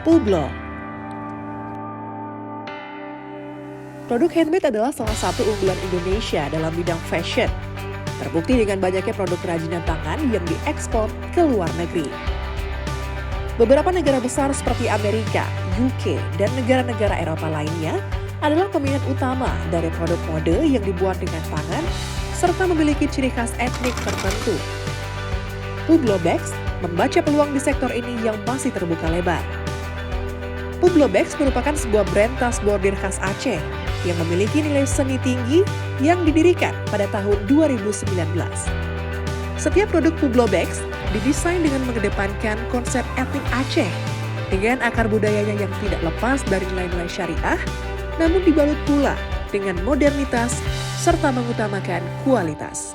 Pueblo. Produk handmade adalah salah satu unggulan Indonesia dalam bidang fashion. Terbukti dengan banyaknya produk kerajinan tangan yang diekspor ke luar negeri. Beberapa negara besar seperti Amerika, UK, dan negara-negara Eropa lainnya adalah peminat utama dari produk mode yang dibuat dengan tangan serta memiliki ciri khas etnik tertentu. Pueblo Bags membaca peluang di sektor ini yang masih terbuka lebar. Pueblo Bags merupakan sebuah brand tas bordir khas Aceh yang memiliki nilai seni tinggi yang didirikan pada tahun 2019. Setiap produk Pueblo Bags didesain dengan mengedepankan konsep etnik Aceh dengan akar budayanya yang tidak lepas dari nilai-nilai syariah, namun dibalut pula dengan modernitas serta mengutamakan kualitas.